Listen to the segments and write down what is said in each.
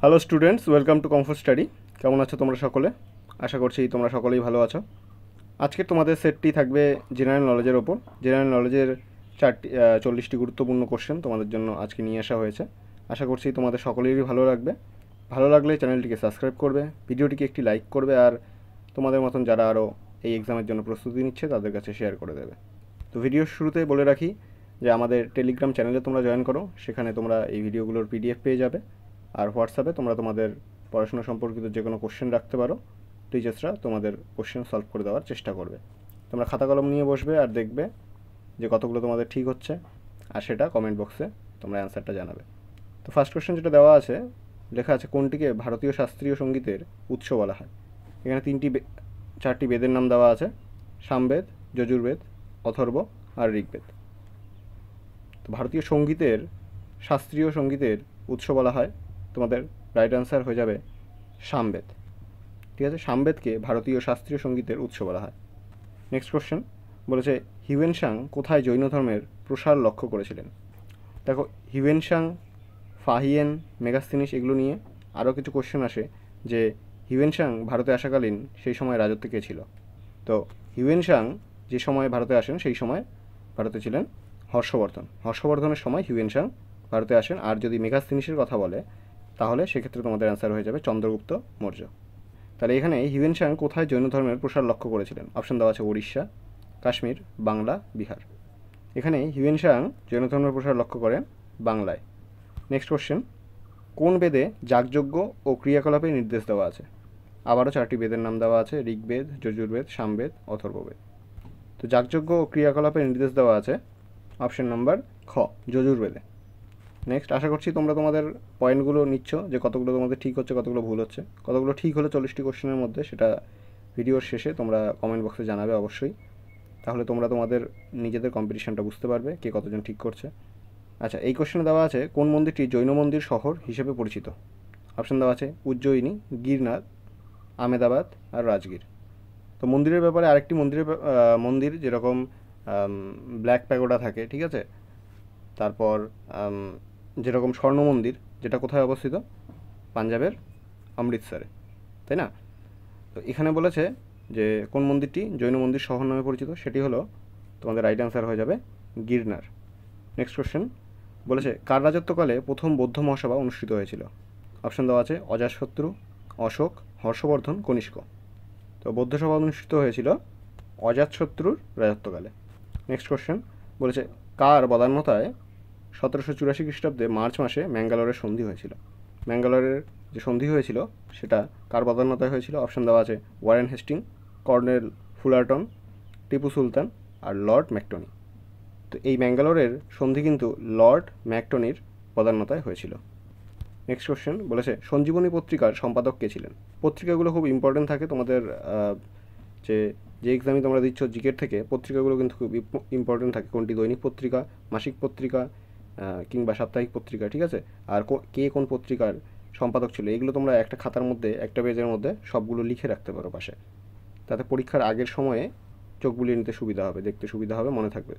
Hello students, welcome to comfort study. কেমন আছো তোমরা সকলে? আশা করছি তোমরা সকলেই ভালো আছো। আজকে তোমাদের সেটটি থাকবে জেনারেল নলেজের ওপর। জেনারেল নলেজের 40টি গুরুত্বপূর্ণ কোশ্চেন তোমাদের জন্য আজকে নিয়ে আসা হয়েছে। আশা করছি তোমাদের সকলেরই ভালো লাগবে। ভালো লাগলে চ্যানেলটিকে সাবস্ক্রাইব করবে, ভিডিওটিকে একটি লাইক করবে, আর তোমাদের মতন যারা আরও এই এক্সামের জন্য প্রস্তুতি নিচ্ছে তাদের কাছে শেয়ার করে দেবে। তো ভিডিওর শুরুতে বলে রাখি যে আমাদের টেলিগ্রাম চ্যানেলে তোমরা জয়েন করো, সেখানে তোমরা এই ভিডিওগুলোর পিডিএফ পেয়ে যাবে। আর হোয়াটসঅ্যাপে তোমরা তোমাদের পড়াশোনা সম্পর্কিত যে কোনো কোশ্চেন রাখতে পারো, টিচার্সরা তোমাদের কোশ্চেন সলভ করে দেওয়ার চেষ্টা করবে। তোমরা খাতা কলম নিয়ে বসবে আর দেখবে যে কতগুলো তোমাদের ঠিক হচ্ছে, আর সেটা কমেন্ট বক্সে তোমরা অ্যান্সারটা জানাবে। তো ফার্স্ট কোশ্চেন যেটা দেওয়া আছে, লেখা আছে কোনটিকে ভারতীয় শাস্ত্রীয় সঙ্গীতের উৎস বলা হয়। এখানে চারটি বেদের নাম দেওয়া আছে: সামবেদ, যজুর্বেদ, অথর্ব আর ঋগ্বেদ। তো ভারতীয় সঙ্গীতের, শাস্ত্রীয় সঙ্গীতের উৎস বলা হয়, তোমাদের রাইট অ্যান্সার হয়ে যাবে সামবেদ। ঠিক আছে, সামবেদকে ভারতীয় শাস্ত্রীয় সঙ্গীতের উৎস বলা হয়। নেক্সট কোশ্চেন বলেছে হিউয়েনসাং কোথায় জৈন ধর্মের প্রসার লক্ষ্য করেছিলেন। দেখো, হিউয়েনসাং, ফাহিয়েন, মেগাস্তিনিস এগুলো নিয়ে আরও কিছু কোশ্চেন আসে যে হিউয়েনসাং ভারতে আসাকালীন সেই সময় রাজত্বে কে ছিল। তো হিউয়েনসাং যে সময় ভারতে আসেন সেই সময় ভারতে ছিলেন হর্ষবর্ধন। হর্ষবর্ধনের সময় হিউয়েনসাং ভারতে আসেন। আর যদি মেগাস্তিনিসের কথা বলে তাহলে সেক্ষেত্রে তোমাদের অ্যান্সার হয়ে যাবে চন্দ্রগুপ্ত মৌর্য। তাহলে এখানে হিউয়েনসাং কোথায় জৈন ধর্মের প্রসার লক্ষ্য করেছিলেন? অপশন দেওয়া আছে উড়িষ্যা, কাশ্মীর, বাংলা, বিহার। এখানে হিউয়েনসাং জৈন ধর্মের প্রসার লক্ষ্য করেন বাংলায়। নেক্সট কোশ্চেন, কোন বেদে যাগযজ্ঞ ও ক্রিয়াকলাপের নির্দেশ দেওয়া আছে? আবারও চারটি বেদের নাম দেওয়া আছে: ঋগ্বেদ, যজুর্বেদ, সামবেদ, অথর্ববেদ। তো যাগযজ্ঞ ও ক্রিয়াকলাপের নির্দেশ দেওয়া আছে অপশন নাম্বার খ, যজুর্বেদে। নেক্সট, আশা করছি তোমরা তোমাদের পয়েন্টগুলো নিচ্ছ, যে কতগুলো তোমাদের ঠিক হচ্ছে, কতগুলো ভুল হচ্ছে। কতগুলো ঠিক হলে 40টি কোশ্চেনের মধ্যে সেটা ভিডিওর শেষে তোমরা কমেন্ট বক্সে জানাবে অবশ্যই। তাহলে তোমরা তোমাদের নিজেদের কম্পিটিশনটা বুঝতে পারবে কে কতজন ঠিক করছে। আচ্ছা, এই কোশ্চেনে দেওয়া আছে কোন মন্দিরটি জৈন মন্দির শহর হিসেবে পরিচিত। অপশন দেওয়া আছে উজ্জয়িনী, গিরনার, আমেদাবাদ আর রাজগীর। তো মন্দিরের ব্যাপারে আরেকটি মন্দির যেরকম ব্ল্যাক প্যাগোডা থাকে, ঠিক আছে, তারপর যেরকম স্বর্ণ মন্দির, যেটা কোথায় অবস্থিত? পাঞ্জাবের অমৃতসরে, তাই না? তো এখানে বলেছে যে কোন মন্দিরটি জৈন মন্দির শহর নামে পরিচিত, সেটি হলো তোমাদের রাইট অ্যান্সার হয়ে যাবে গিরনার। নেক্সট কোশ্চেন বলেছে কার রাজত্বকালে প্রথম বৌদ্ধ মহাসভা অনুষ্ঠিত হয়েছিল। অপশন দেওয়া আছে অজাতশত্রু, অশোক, হর্ষবর্ধন, কনিষ্ক। তো বৌদ্ধ সভা অনুষ্ঠিত হয়েছিল অজাতশত্রুর রাজত্বকালে। নেক্সট কোশ্চেন বলেছে কার বদান্যতায় 1784 খ্রিস্টাব্দে মার্চ মাসে ম্যাঙ্গালোরের সন্ধি হয়েছিল। ম্যাঙ্গালোরের যে সন্ধি হয়েছিল সেটা কার বদান্যতায় হয়েছিল? অপশন দেওয়া আছে Warren Hastings, colonel ফুলারটন, Tipu Sultan আর লর্ড ম্যাকটনি। তো এই ম্যাঙ্গালোরের সন্ধি কিন্তু লর্ড ম্যাকটনির বদান্যতায় হয়েছিল। নেক্সট কোশ্চেন বলেছে সঞ্জীবনী পত্রিকার সম্পাদক কে ছিলেন। পত্রিকাগুলো খুব ইম্পর্টেন্ট থাকে তোমাদের, যে যে এক্সামই তোমরা দিচ্ছ জিকের থেকে, পত্রিকাগুলো কিন্তু খুব ইম্পর্টেন্ট থাকে। কোনটি দৈনিক পত্রিকা, মাসিক পত্রিকা কিংবা সাপ্তাহিক পত্রিকা, ঠিক আছে, আর কে কোন পত্রিকার সম্পাদক ছিল, এগুলো তোমরা একটা খাতার মধ্যে, একটা পেজের মধ্যে সবগুলো লিখে রাখতে পারো পাশে। তাতে পরীক্ষার আগের সময়ে চোখ বুলিয়ে নিতে সুবিধা হবে, দেখতে সুবিধা হবে, মনে থাকবে।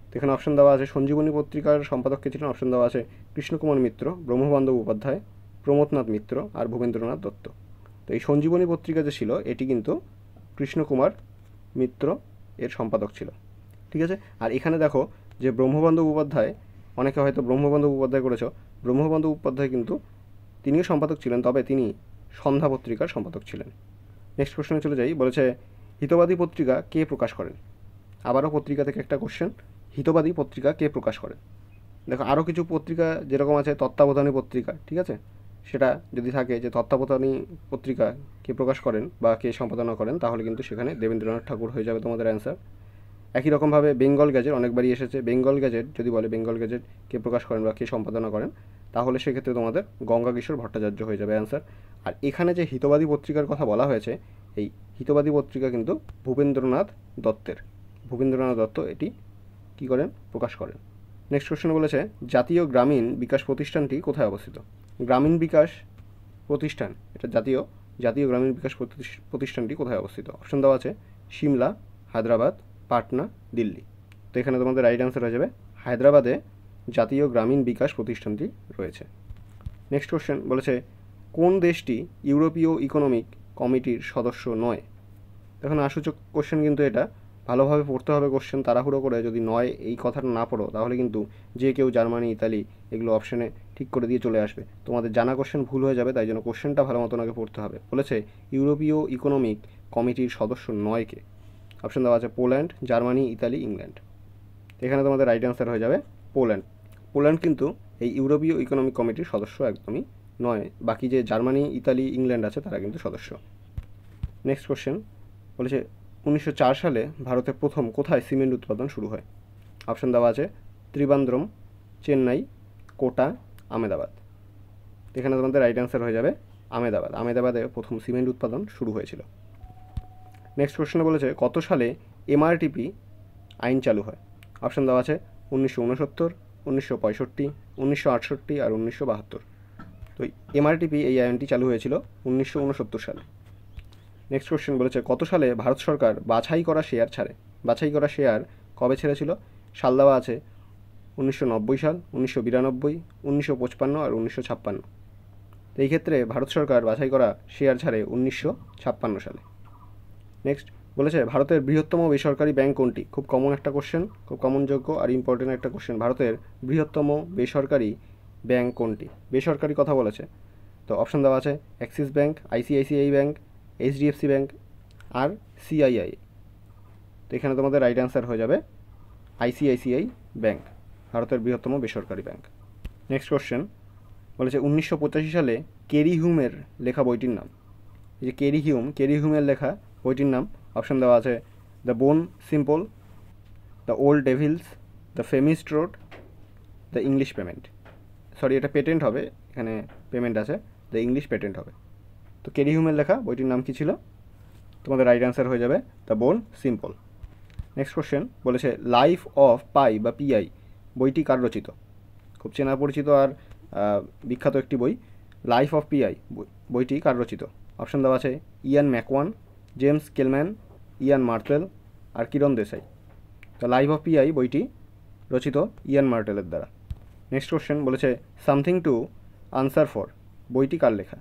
তো এখানে অপশন দেওয়া আছে সঞ্জীবনী পত্রিকার সম্পাদক কে ছিলেন। অপশন দেওয়া আছে কৃষ্ণকুমার মিত্র, ব্রহ্মবান্ধব উপাধ্যায়, প্রমথনাথ মিত্র আর ভূপেন্দ্রনাথ দত্ত। তো এই সঞ্জীবনী পত্রিকা যে ছিল এটি কিন্তু কৃষ্ণকুমার মিত্র এর সম্পাদক ছিল, ঠিক আছে। আর এখানে দেখো যে ব্রহ্মবান্ধব উপাধ্যায়, অনেকে হয়তো ব্রহ্মবান্ধব উপাধ্যায় করেছ, ব্রহ্মবান্ধব উপাধ্যায় কিন্তু তিনিও সম্পাদক ছিলেন, তবে তিনি সন্ধ্যা পত্রিকার সম্পাদক ছিলেন। নেক্সট কোশ্চেনে চলে যাই। বলেছে হিতবাদী পত্রিকা কে প্রকাশ করেন। আবারও পত্রিকা থেকে একটা কোশ্চেন, হিতবাদী পত্রিকা কে প্রকাশ করেন। দেখো, আরও কিছু পত্রিকা যেরকম আছে তত্ত্বাবধানী পত্রিকা, ঠিক আছে, সেটা যদি থাকে যে তত্ত্বাবধানী পত্রিকা কে প্রকাশ করেন বা কে সম্পাদনা করেন, তাহলে কিন্তু সেখানে দেবেন্দ্রনাথ ঠাকুর হয়ে যাবে তোমাদের অ্যান্সার। একই রকমভাবে বেঙ্গল গ্যাজেট অনেকবারই এসেছে, বেঙ্গল গ্যাজেট যদি বলে বেঙ্গল গ্যাজেট কে প্রকাশ করেন বা কে সম্পাদনা করেন, তাহলে সেক্ষেত্রে তোমাদের গঙ্গা কিশোর ভট্টাচার্য হয়ে যাবে অ্যান্সার। আর এখানে যে হিতবাদী পত্রিকার কথা বলা হয়েছে, এই হিতবাদী পত্রিকা কিন্তু ভূপেন্দ্রনাথ দত্তের, ভূপেন্দ্রনাথ দত্ত এটি কী করেন? প্রকাশ করেন। নেক্সট কোশ্চেন বলেছে জাতীয় গ্রামীণ বিকাশ প্রতিষ্ঠানটি কোথায় অবস্থিত। গ্রামীণ বিকাশ প্রতিষ্ঠান, এটা জাতীয় গ্রামীণ বিকাশ প্রতিষ্ঠানটি কোথায় অবস্থিত। অপশন দেওয়া আছে সিমলা, হায়দ্রাবাদ, পাটনা, দিল্লি। তো এখানে তোমাদের রাইট অ্যান্সার হয়ে যাবে হায়দ্রাবাদে জাতীয় গ্রামীণ বিকাশ প্রতিষ্ঠানটি রয়েছে। নেক্সট কোশ্চেন বলেছে কোন দেশটি ইউরোপীয় ইকোনমিক কমিটির সদস্য নয়? এখন আসূচক কোশ্চেন কিন্তু এটা, ভালোভাবে পড়তে হবে কোশ্চেন। তাড়াহুড়ো করে যদি নয় এই কথাটা না পড়ো তাহলে কিন্তু যে কেউ জার্মানি, ইতালি এগুলো অপশানে ঠিক করে দিয়ে চলে আসবে, তোমাদের জানা কোশ্চেন ভুল হয়ে যাবে। তাই জন্য কোশ্চেনটা ভালো মতন আগে পড়তে হবে। বলেছে ইউরোপীয় ইকোনমিক কমিটির সদস্য নয় কে? অপশান দেওয়া আছে পোল্যান্ড, জার্মানি, ইতালি, ইংল্যান্ড। এখানে তোমাদের রাইট অ্যান্সার হয়ে যাবে পোল্যান্ড। পোল্যান্ড কিন্তু এই ইউরোপীয় ইকোনমিক কমিটির সদস্য একদমই নয়। বাকি যে জার্মানি, ইতালি, ইংল্যান্ড আছে তারা কিন্তু সদস্য। নেক্সট কোশ্চেন বলেছে 1904 সালে ভারতে প্রথম কোথায় সিমেন্ট উৎপাদন শুরু হয়? অপশান দেওয়া আছে ত্রিবান্দ্রম, চেন্নাই, কোটা, আমেদাবাদ। এখানে তোমাদের রাইট অ্যান্সার হয়ে যাবে আমেদাবাদ। আমেদাবাদে প্রথম সিমেন্ট উৎপাদন শুরু হয়েছিল। নেক্সট কোশ্চেনে বলেছে কত সালে এমআরটিপি আইন চালু হয়? অপশান দেওয়া আছে 1969, 1965, 1968 আর 1972। তো এমআরটিপি এই আইনটি চালু হয়েছিল 1969 সালে। নেক্সট কোশ্চেন বলেছে কত সালে ভারত সরকার বাছাই করা শেয়ার ছাড়ে? বাছাই করা শেয়ার কবে ছেড়েছিল? সাল দেওয়া আছে 1990 সাল, 1992, 1955 আর 1956। তো এই ক্ষেত্রে ভারত সরকার বাছাই করা শেয়ার ছাড়ে 1956 সালে। নেক্সট বলেছে ভারতের বৃহত্তম বেসরকারি ব্যাংক কোনটি? খুব কমন একটা কোশ্চেন, খুব কমনযোগ্য আর ইম্পর্টেন্ট একটা কোশ্চেন। ভারতের বৃহত্তম বেসরকারি ব্যাংক কোনটি? বেসরকারি কথা বলেছে, তো অপশান দেওয়া আছে Axis bank, ICICI bank, HDFC bank আর সিআইআই। তো এখানে তোমাদের রাইট অ্যান্সার হয়ে যাবে আইসিআইসিআই ব্যাংক, ভারতের বৃহত্তম বেসরকারি ব্যাংক। নেক্সট কোশ্চেন বলেছে 1985 সালে কেরি হিউমের লেখা বইটির নাম। এই যে কেরি হিউমের লেখা বইটির নাম, অপশান দেওয়া আছে the bone simple, the old devils, the famished road, the English payment. Sorry, এটা পেটেন্ট হবে, এখানে পেমেন্ট আছে, দ্য ইংলিশ পেটেন্ট হবে। তো কেরি হিউমের লেখা বইটির নাম কী ছিল? তোমাদের রাইট অ্যান্সার হয়ে যাবে the bone simple. Next question বলেছে লাইফ অফ পাই বা পিআই বইটি কার রচিত? খুব চেনা পরিচিত আর বিখ্যাত একটি বই, লাইফ অফ পিআই বইটি কার রচিত? অপশান দেওয়া আছে Ian McEwan, James Kelman, Yann Martel আর কিরণ দেশাই। তো লাইফ অফ পিআই বইটি রচিত ইয়ান মার্টেলের দ্বারা। নেক্সট কোশ্চেন বলেছে সামথিং টু আনসার ফর বইটি কার লেখা?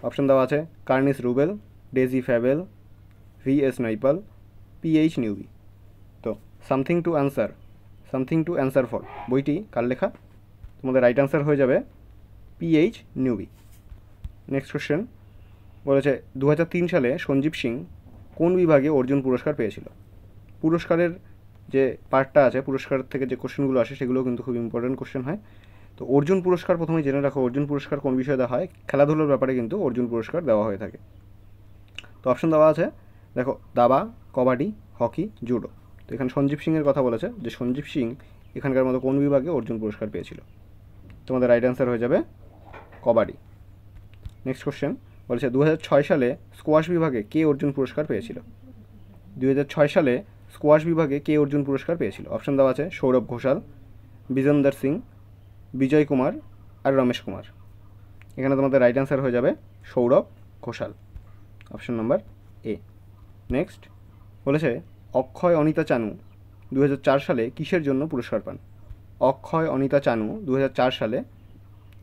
অপশান দেওয়া আছে কার্নিস রুবেল, ডেজি ফ্যাবেল, ভিএস নাইপাল, পিএইচ নিউবি। তো সামথিং টু অ্যান্সার ফর বইটি কার লেখা? তোমাদের রাইট অ্যান্সার হয়ে যাবে পিএইচ নিউবি। নেক্সট কোশ্চেন বলেছে 2003 সালে সঞ্জীব সিং কোন বিভাগে অর্জুন পুরস্কার পেয়েছিল? পুরস্কারের যে পার্টটা আছে, পুরস্কার থেকে যে কোশ্চেনগুলো আসে সেগুলো কিন্তু খুব ইম্পর্টেন্ট কোশ্চেন হয়। তো অর্জুন পুরস্কার প্রথমে জেনে রাখো, অর্জুন পুরস্কার কোন বিষয়ে দেওয়া হয়? খেলাধুলোর ব্যাপারে কিন্তু অর্জুন পুরস্কার দেওয়া হয়ে থাকে। তো অপশান দেওয়া আছে দেখো দাবা, কবাডি, হকি, জুডো। তো এখানে সঞ্জীব সিংয়ের কথা বলেছে যে সঞ্জীব সিং এখানকার মতো কোন বিভাগে অর্জুন পুরস্কার পেয়েছিল? তোমাদের রাইট অ্যান্সার হয়ে যাবে কবাডি। নেক্সট কোশ্চেন বলেছে 2006 সালে স্কোয়াশ বিভাগে কে অর্জুন পুরস্কার পেয়েছিল? 2006 সালে স্কোয়াশ বিভাগে কে অর্জুন পুরস্কার পেয়েছিল? অপশান দেওয়া আছে সৌরভ ঘোষাল, বিজেন্দর সিং, বিজয় কুমার আর রমেশ কুমার। এখানে তোমাদের রাইট অ্যান্সার হয়ে যাবে Sourav Ghoshal, option number A. Next বলেছে অক্ষয় অনিতা চানু 2004 সালে কিসের জন্য পুরস্কার পান? অক্ষয় অনিতা চানু 2004 সালে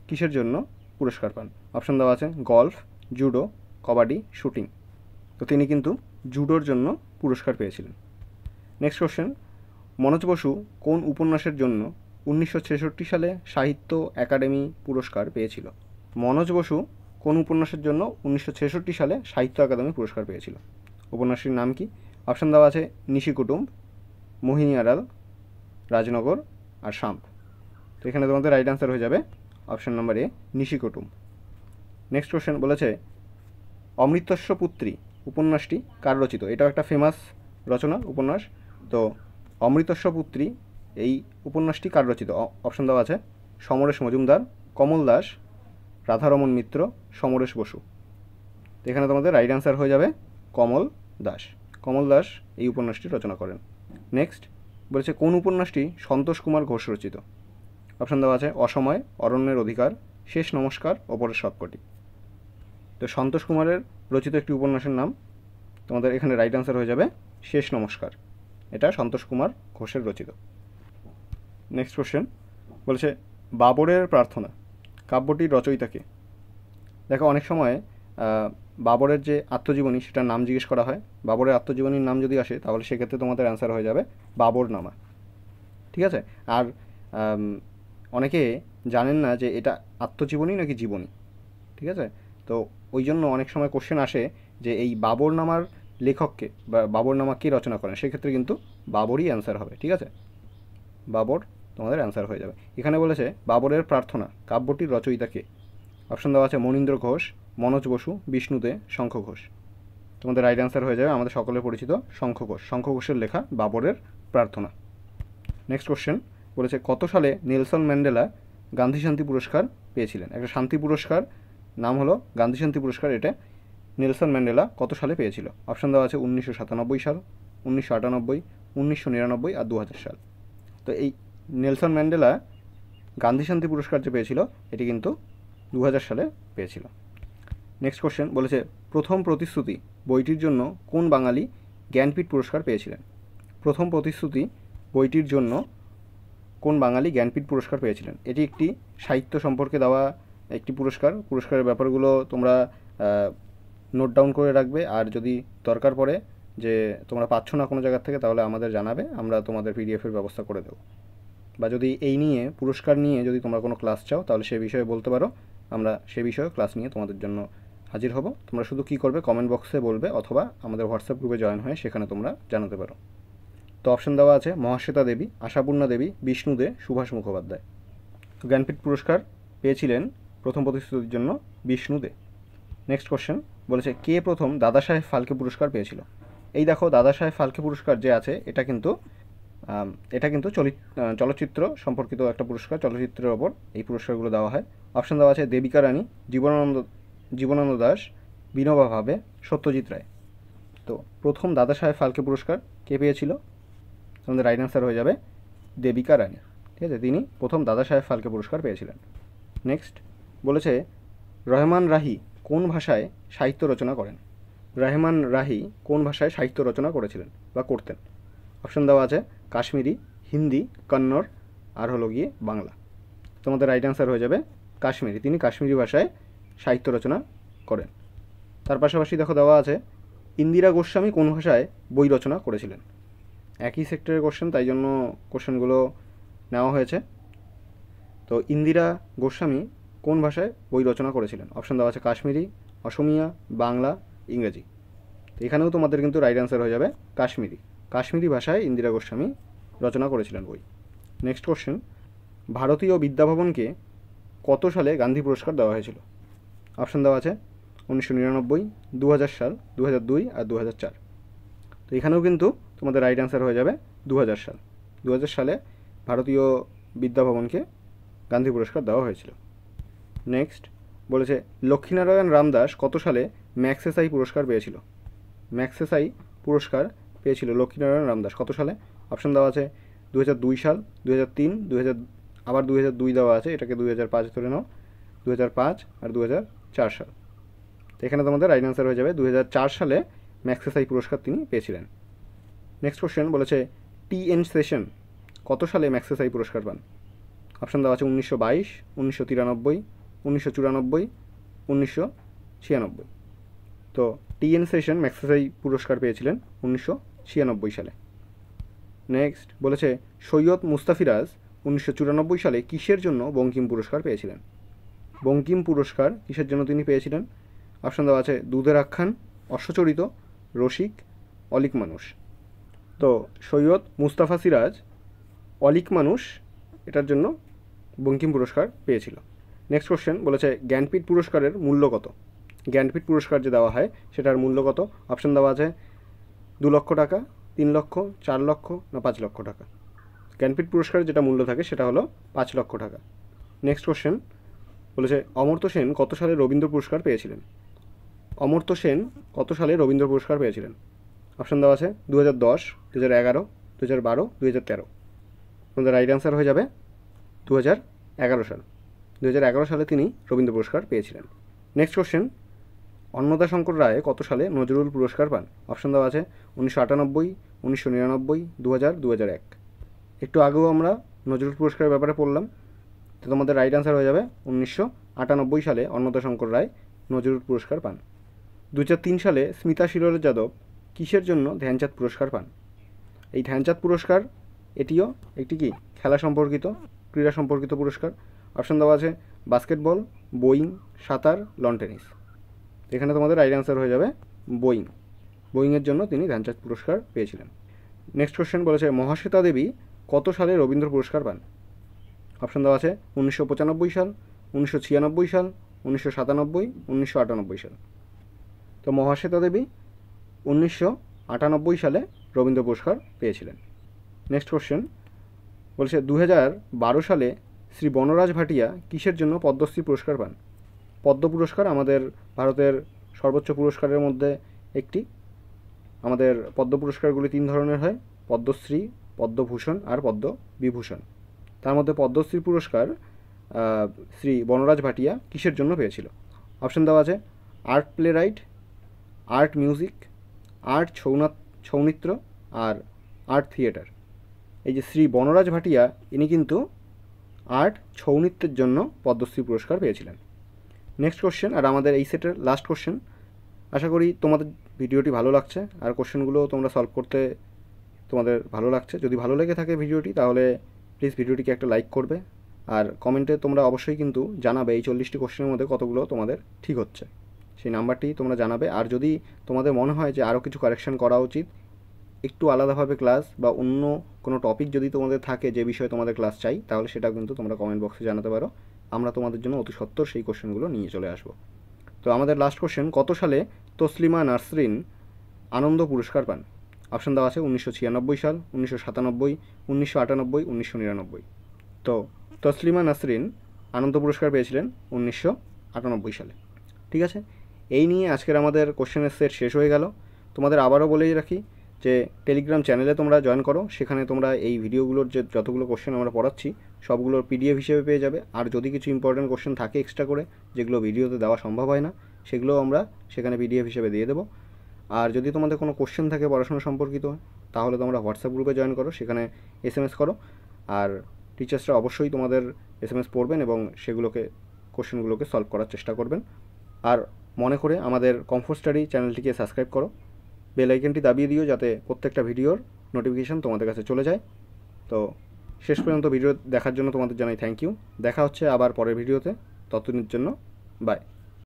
কিসের জন্য পুরস্কার পান? অপশান দেওয়া আছে গলফ, জুডো, কবাডি, শুটিং। তো তিনি কিন্তু জুডোর জন্য পুরস্কার পেয়েছিলেন। নেক্সট কোশ্চেন মনোজ বসু কোন উপন্যাসের জন্য 1966 সালে সাহিত্য একাডেমি পুরস্কার পেয়েছিল? মনোজ বসু কোন উপন্যাসের জন্য 1966 সালে সাহিত্য একাডেমি পুরস্কার পেয়েছিল? উপন্যাসটির নাম কি? অপশান দেওয়া আছে নিশি কুটুম্ব, মোহিনী আড়াল, রাজনগর আর শাম্প। তো এখানে তোমাদের রাইট অ্যান্সার হয়ে যাবে অপশান নাম্বার এ নিশি কুটুম্ব। নেক্সট কোশ্চেন বলেছে অমৃতস্য পুত্রী উপন্যাসটি কার রচিত? এটাও একটা ফেমাস রচনা উপন্যাস। তো অমৃতস্য পুত্রী এই উপন্যাসটি কার রচিত? অপশান দেওয়া আছে সমরেশ মজুমদার, কমল দাস, রাধারমণ মিত্র, সমরেশ বসু। তো এখানে তোমাদের রাইট অ্যান্সার হয়ে যাবে কমল দাস। কমল দাস এই উপন্যাসটি রচনা করেন। নেক্সট বলেছে কোন উপন্যাসটি সন্তোষ কুমার ঘোষ রচিত? অপশান দেওয়া আছে অসময়, অরণ্যের অধিকার, শেষ নমস্কার, ওপরের সবকটি। তো সন্তোষ কুমারের রচিত একটি উপন্যাসের নাম, তোমাদের এখানে রাইট অ্যান্সার হয়ে যাবে শেষ নমস্কার। এটা সন্তোষ কুমার ঘোষের রচিত। নেক্সট কোশ্চেন বলেছে বাবরের প্রার্থনা কাব্যটির রচয়িতা কে? দেখো অনেক সময় বাবরের যে আত্মজীবনী সেটার নাম জিজ্ঞেস করা হয়, বাবরের আত্মজীবনীর নাম যদি আসে তাহলে সেক্ষেত্রে তোমাদের অ্যান্সার হয়ে যাবে বাবরনামা। ঠিক আছে। আর অনেকে জানেন না যে এটা আত্মজীবনী নাকি জীবনী। ঠিক আছে। তো ওই জন্য অনেক সময় কোশ্চেন আসে যে এই বাবরনামার লেখককে বা বাবরনামা কে রচনা করেন, সেক্ষেত্রে কিন্তু বাবরই অ্যান্সার হবে। ঠিক আছে, বাবর তোমাদের অ্যান্সার হয়ে যাবে। এখানে বলেছে বাবরের প্রার্থনা কাব্যটির রচয়িতা কে। অপশন দেওয়া আছে মনীন্দ্র ঘোষ, মনোজ বসু, বিষ্ণু দে, শঙ্খ ঘোষ। তোমাদের রাইট অ্যান্সার হয়ে যাবে আমাদের সকলের পরিচিত শঙ্খ ঘোষ। শঙ্খ ঘোষের লেখা বাবরের প্রার্থনা। নেক্সট কোশ্চেন বলেছে কত সালে নেলসন ম্যান্ডেলা গান্ধী শান্তি পুরস্কার পেয়েছিলেন। একটা শান্তি পুরস্কার, নাম হলো গান্ধী শান্তি পুরস্কার, এটা নেলসন ম্যান্ডেলা কত সালে পেয়েছিল। অপশন দেওয়া আছে 1997 সাল, 1998, 1999 আর 2000 সাল। তো এই নেলসন ম্যান্ডেলা গান্ধী শান্তি পুরস্কার যে পেয়েছিল এটি কিন্তু 2000 সালে পেয়েছিল। নেক্সট কোশ্চেন বলেছে প্রথম প্রতিশ্রুতি বইটির জন্য কোন বাঙালি জ্ঞানপীঠ পুরস্কার পেয়েছিলেন। প্রথম প্রতিশ্রুতি বইটির জন্য কোন বাঙালি জ্ঞানপীঠ পুরস্কার পেয়েছিলেন। এটি একটি সাহিত্য সম্পর্কে দেওয়া একটি পুরস্কার। পুরস্কারের ব্যাপারগুলো তোমরা নোট ডাউন করে রাখবে, আর যদি দরকার পড়ে যে তোমরা পাচ্ছ না কোনো জায়গার থেকে তাহলে আমাদের জানাবে, আমরা তোমাদের পিডিএফের ব্যবস্থা করে দেবো। বা যদি এই নিয়ে পুরস্কার নিয়ে যদি তোমরা কোনো ক্লাস চাও তাহলে সে বিষয়ে বলতে পারো, আমরা সে বিষয়ে ক্লাস নিয়ে তোমাদের জন্য হাজির হব। তোমরা শুধু কী করবে, কমেন্ট বক্সে বলবে অথবা আমাদের হোয়াটসঅ্যাপ গ্রুপে জয়েন হয়ে সেখানে তোমরা জানাতে পারো। তো অপশন দেওয়া আছে মহাশ্বেতা দেবী, আশাপূর্ণা দেবী, বিষ্ণু দে, সুভাষ মুখোপাধ্যায়। তো জ্ঞানপীঠ পুরস্কার পেয়েছিলেন প্রথম প্রতিশ্রুতির জন্য বিষ্ণু দে। নেক্সট কোশ্চেন বলেছে কে প্রথম দাদা সাহেব ফালকে পুরস্কার পেয়েছিল। এই দেখো দাদা সাহেব ফালকে পুরস্কার যে আছে এটা কিন্তু চলচ্চিত্র সম্পর্কিত একটা পুরস্কার, চলচ্চিত্রের ওপর এই পুরস্কারগুলো দেওয়া হয়। অপশন দেওয়া আছে দেবিকা রানী, জীবনানন্দ দাশ, বিনোবা ভাবে, সত্যজিৎ রায়। তো প্রথম দাদা সাহেব ফালকে পুরস্কার কে পেয়েছিল, তোমাদের রাইট অ্যান্সার হয়ে যাবে দেবিকা রানী। ঠিক আছে, তিনি প্রথম দাদা সাহেব ফালকে পুরস্কার পেয়েছিলেন। নেক্সট বলেছে রহমান রাহি কোন ভাষায় সাহিত্য রচনা করেন। রহমান রাহি কোন ভাষায় সাহিত্য রচনা করেছিলেন বা করতেন। অপশন দেওয়া আছে কাশ্মীরি, হিন্দি, কন্নড় আর হলো গিয়ে বাংলা। তোমাদের রাইট অ্যান্সার হয়ে যাবে কাশ্মীরি, তিনি কাশ্মীরি ভাষায় সাহিত্য রচনা করেন। তার পাশাপাশি দেখো দেওয়া আছে ইন্দিরা গোস্বামী কোন ভাষায় বই রচনা করেছিলেন। একই সেক্টরের কোশ্চেন, তাই জন্য কোশ্চেনগুলো নেওয়া হয়েছে। তো ইন্দিরা গোস্বামী কোন ভাষায় বই রচনা করেছিলেন। অপশন দেওয়া আছে কাশ্মীরি, অসমিয়া, বাংলা, ইংরেজি। তো এখানেও তোমাদের কিন্তু রাইট অ্যান্সার হয়ে যাবে কাশ্মীরি ভাষায় ইন্দিরা গোস্বামী রচনা করেছিলেন বই। নেক্সট কোশ্চেন ভারতীয় বিদ্যাভবনকে কত সালে গান্ধী পুরস্কার দেওয়া হয়েছিল। অপশন দেওয়া আছে 1999, 2000 সাল, 2002 আর 2004। তো এখানেও কিন্তু তোমাদের রাইট অ্যান্সার হয়ে যাবে 2000 সাল। 2000 সালে ভারতীয় বিদ্যাভবনকে গান্ধী পুরস্কার দেওয়া হয়েছিল। নেক্সট বলেছে লক্ষ্মীনারায়ণ রামদাস কত সালে ম্যাগসেসাই পুরস্কার পেয়েছিল। ম্যাগসেসাই পুরস্কার পেয়েছিল লক্ষ্মীনারায়ণ রামদাস কত সালে। অপশন দেওয়া আছে 2002 সাল, 2003, 2000, আবার 2002 দেওয়া আছে, এটাকে 2005 ধরে নাও, 2005 আর 2004 সাল। তো এখানে তোমাদের রাইট অ্যান্সার হয়ে যাবে 2004 সালে ম্যাগসেসাই পুরস্কার তিনি পেয়েছিলেন। নেক্সট কোশ্চেন বলেছে টি.এন. সেশন কত সালে ম্যাগসেসাই পুরস্কার পান। অপশন দেওয়া আছে 1922, 1993, 1994, 1996। তো টি.এন. সেশন ম্যাগসেসাই পুরস্কার পেয়েছিলেন 1996 সালে। নেক্সট বলেছে সৈয়দ মুস্তাফিরাজ 1994 সালে কিসের জন্য বঙ্কিম পুরস্কার পেয়েছিলেন। বঙ্কিম পুরস্কার কিসের জন্য তিনি পেয়েছিলেন। অপশন দেওয়া আছে দুধের আখ্যান, অশ্বচরিত, রসিক, অলিক মানুষ। তো সৈয়দ মুস্তাফা সিরাজ অলিক মানুষ এটার জন্য বঙ্কিম পুরস্কার পেয়েছিল। নেক্সট কোশ্চেন বলেছে জ্ঞানপীঠ পুরস্কারের মূল্য কত। জ্ঞানপীঠ পুরস্কার যে দেওয়া হয় সেটার মূল্য কত। অপশন দেওয়া আছে 2 লক্ষ টাকা, 3 লক্ষ, 4 লক্ষ না 5 লক্ষ টাকা। জ্ঞানপীঠ পুরস্কারের যেটা মূল্য থাকে সেটা হলো 5 লক্ষ টাকা। নেক্সট কোশ্চেন বলেছে অমর্ত্য সেন কত সালে রবীন্দ্র পুরস্কার পেয়েছিলেন। অমর্ত্য সেন কত সালে রবীন্দ্র পুরস্কার পেয়েছিলেন। অপশন দেওয়া আছে 2010, 2011, 2012, 2013। তোমাদের রাইট অ্যান্সার হয়ে যাবে 2011 সাল। 2011 সালে তিনি রবীন্দ্র পুরস্কার পেয়েছিলেন। নেক্সট কোশ্চেন অন্নদাশঙ্কর রায় কত সালে নজরুল পুরস্কার পান। অপশন দেওয়া আছে 1998, 1999, 2000, 2001। একটু আগেও আমরা নজরুল পুরস্কারের ব্যাপারে পড়লাম। তো তোমাদের রাইট অ্যান্সার হয়ে যাবে 1998 সালে অন্নদাশঙ্কর রায় নজরুল পুরস্কার পান। 2003 সালে স্মিতা শিরোর যাদব কিসের জন্য ধ্যানচাঁদ পুরস্কার পান? এই ধ্যানচাঁদ পুরস্কার এটিও একটি কি খেলা সম্পর্কিত, ক্রীড়া সম্পর্কিত পুরস্কার। অপশান দেওয়া আছে বাস্কেটবল, বোয়িং, সাঁতার, লন টেনিস। এখানে তোমাদের রাইট অ্যান্সার হয়ে যাবে বোয়িং। বোয়িংয়ের জন্য তিনি ধ্যানচাঁদ পুরস্কার পেয়েছিলেন। নেক্সট কোশ্চেন বলেছে মহাশ্বেতা দেবী কত সালে রবীন্দ্র পুরস্কার পান? অপশান দেওয়া আছে 1995 সাল, 1996 সাল, 1997, 1998 সাল। তো মহাশ্বেতা দেবী 1998 সালে রবীন্দ্র পুরস্কার পেয়েছিলেন। নেক্সট কোশ্চেন বলছে 2012 সালে শ্রী বনরাজ ভাটিয়া কিসের জন্য পদ্মশ্রী পুরস্কার পান? পদ্ম পুরস্কার আমাদের ভারতের সর্বোচ্চ পুরস্কারের মধ্যে একটি। আমাদের পদ্ম পুরস্কারগুলি 3 ধরনের হয়, পদ্মশ্রী, পদ্মভূষণ আর পদ্মবিভূষণ। তার মধ্যে পদ্মশ্রী পুরস্কার শ্রী বনরাজ ভাটিয়া কিসের জন্য পেয়েছিল? অপশান দেওয়া আছে art playwright, art music, art ছৌনৃত্য আর আর্ট থিয়েটার। এই যে শ্রী বনরাজ ভাটিয়া ইনি কিন্তু আর্ট ছৌনৃত্যের জন্য পদ্মশ্রী পুরস্কার পেয়েছিলেন। নেক্সট কোশ্চেন আর আমাদের এই সেটের লাস্ট কোশ্চেন। আশা করি তোমাদের ভিডিওটি ভালো লাগছে আর কোশ্চেনগুলো তোমরা সলভ করতে তোমাদের ভালো লাগছে। যদি ভালো লেগে থাকে ভিডিওটি তাহলে প্লিজ ভিডিওটিকে একটা লাইক করবে আর কমেন্টে তোমরা অবশ্যই কিন্তু জানাবে এই 40টি কোশ্চেনের মধ্যে কতগুলো তোমাদের ঠিক হচ্ছে, সেই নাম্বারটি তোমরা জানাবে। আর যদি তোমাদের মনে হয় যে আরও কিছু কারেকশন করা উচিত, একটু আলাদাভাবে ক্লাস বা অন্য কোনো টপিক যদি তোমাদের থাকে যে বিষয়ে তোমাদের ক্লাস চাই, তাহলে সেটা কিন্তু তোমরা কমেন্ট বক্সে জানাতে পারো। আমরা তোমাদের জন্য অতি সত্বর সেই কোশ্চেনগুলো নিয়ে চলে আসবো। তো আমাদের লাস্ট কোশ্চেন, কত সালে তসলিমা নাসরিন আনন্দ পুরস্কার পান? অপশান দেওয়া আছে 1996 সাল, 1997, 1998, 1999। তো তসলিমা নাসরিন আনন্দ পুরস্কার পেয়েছিলেন 1998 সালে। ঠিক আছে, এই নিয়ে আজকের আমাদের কোশ্চেনের সেট শেষ হয়ে গেল। তোমাদের আবারও বলেই রাখি যে টেলিগ্রাম চ্যানেলে তোমরা জয়েন করো, সেখানে তোমরা এই ভিডিওগুলোর যে যতগুলো কোশ্চেন আমরা পড়াচ্ছি সবগুলোর পিডিএফ হিসেবে পেয়ে যাবে। আর যদি কিছু ইম্পর্টেন্ট কোশ্চেন থাকে এক্সট্রা করে যেগুলো ভিডিওতে দেওয়া সম্ভব হয় না, সেগুলোও আমরা সেখানে পিডিএফ হিসেবে দিয়ে দেবো। আর যদি তোমাদের কোনো কোশ্চেন থাকে পড়াশোনা সম্পর্কিত, তাহলে তোমরা হোয়াটসঅ্যাপ গ্রুপে জয়েন করো, সেখানে এসএমএস করো। আর টিচার্সরা অবশ্যই তোমাদের এসএমএস পড়বেন এবং সেগুলোকে কোশ্চেনগুলোকে সলভ করার চেষ্টা করবেন। আর মনে করে আমাদের কমফোর্ট স্টাডি চ্যানেলটিকে সাবস্ক্রাইব করো, বেল আইকনটি দাবিয়ে দিও যাতে প্রত্যেকটা ভিডিওর নোটিফিকেশান তোমাদের কাছে চলে যায়। তো শেষ পর্যন্ত ভিডিও দেখার জন্য তোমাদের জানাই থ্যাংক ইউ। দেখা হচ্ছে আবার পরের ভিডিওতে, ততদিনের জন্য বাই।